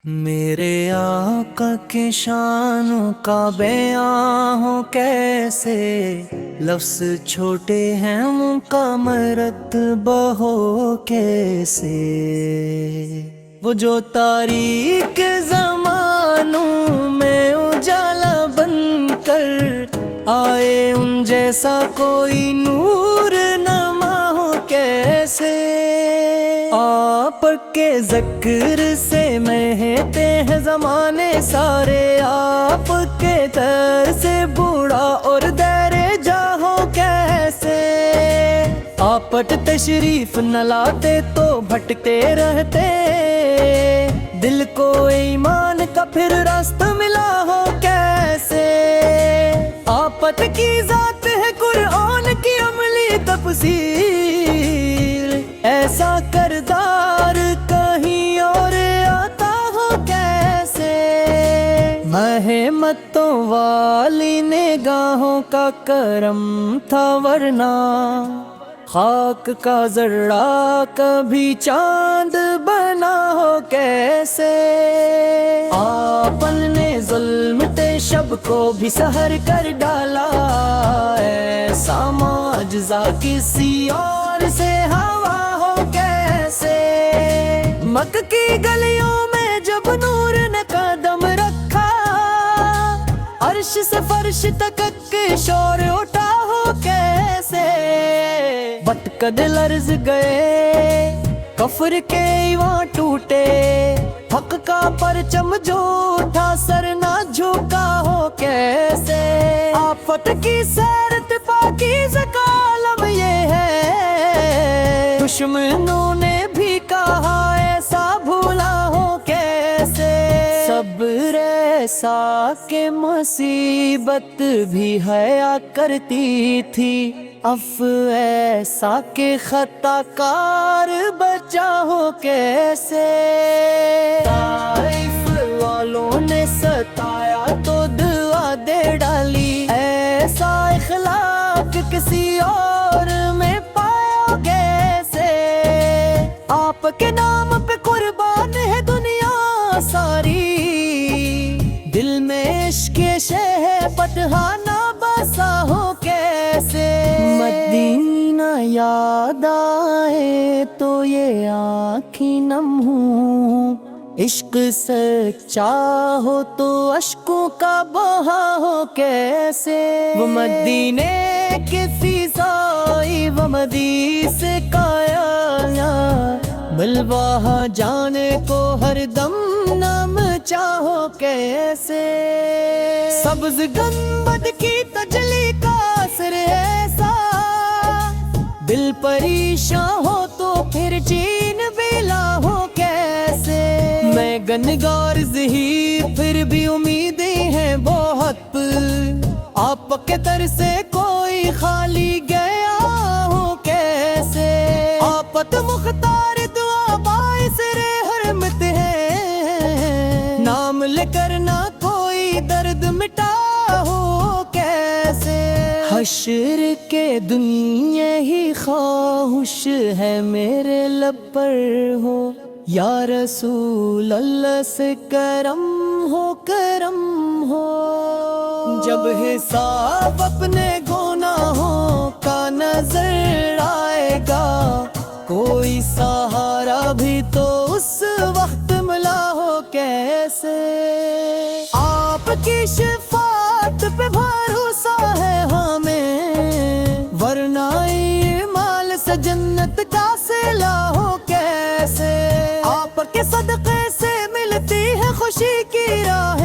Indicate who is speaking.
Speaker 1: میرے آقا کے شانوں کا بیان ہو کیسے، لفظ چھوٹے ہیں ان کا مرتبہ ہو کیسے۔ وہ جو تاریک زمانوں میں اجالا بن کر آئے، ان جیسا کوئی نور نما ہو کیسے۔ آپ کے ذکر سے مہتے ہیں زمانے سارے، آپ کے در سے بوڑھا اور دیر جاہو کیسے۔ آپ تشریف نہ لاتے تو بھٹکتے رہتے، دل کو ایمان کا پھر راستہ ملا ہو کیسے۔ آپت کی ذات ہے قرآن کی عملی تفسیر، ایسا کردار کہیں اور آتا ہو کیسے۔ مہمتوں والی نگاہوں کا کرم تھا، ورنہ خاک کا ذرہ کبھی چاند بنا ہو کیسے۔ آپ نے ظلمت شب کو بھی سحر کر ڈالا، ایسا معجزہ کسی اور سے ہوا ہو کیسے۔ مکہ کی گلیوں میں جب نور نے قدم رکھا، عرش سے فرش تک کے شور اٹھا ہو کیسے۔ بتکد لرز گئے، کفر کے ایواں ٹوٹے، حق کا پرچم جو اٹھا سر نہ جھکا ہو کیسے۔ آفت کی سیرت پاکیزہ کا عالم یہ ہے، دشمنوں نے بھی کہا ایسا بھولا ہو کیسے۔ صبر ایسا کہ مصیبت بھی حیا کرتی تھی، عفو ایسا کہ خطا کار بچا ہو کیسے۔ طائف والوں نے ستایا تو دعا دے ڈالی، ایسا اخلاق کسی اور میں پایا کیسے۔ آپ کے نام پہ قربان ہے دنیا ساری، دل میں عشق شہپت نہ بسا ہو کیسے۔ مدینہ یاد آئے تو یہ آنکھیں نم ہوں، عشق سچا ہو تو اشکوں کا بہا ہو کیسے۔ وہ مدینے کی فضائی و مدیس کایا، ملواہ جانے کو ہر دم نام چاہو کیسے۔ سبز گنبد کی تجلی کا اثر ایسا، دل پریشان ہو تو پھر چین بلا ہو کیسے۔ میں گنگار ذہی پھر بھی امیدیں ہیں بہت، آپ کے در سے کوئی خالی گیا ہو کیسے۔ آپت مختار دعا باعث حرمت ہے، نام لے کر نہ کوئی درد مٹا ہو کیسے۔ حشر کے دن یہی خواہش ہے میرے لب پر ہو، یا رسول اللہ سے کرم ہو کرم ہو۔ جب حساب اپنے گناہوں کا نظر آئے گا، کوئی سہارا بھی تو اس وقت ملا ہو کیسے۔ آپ کی شفاعت پہ بھروسہ ہے ہمیں، ورنہ مال سے جنت کا صلہ ہو کیسے۔ آپ کے صدقے سے ملتی ہے خوشی کی راہ،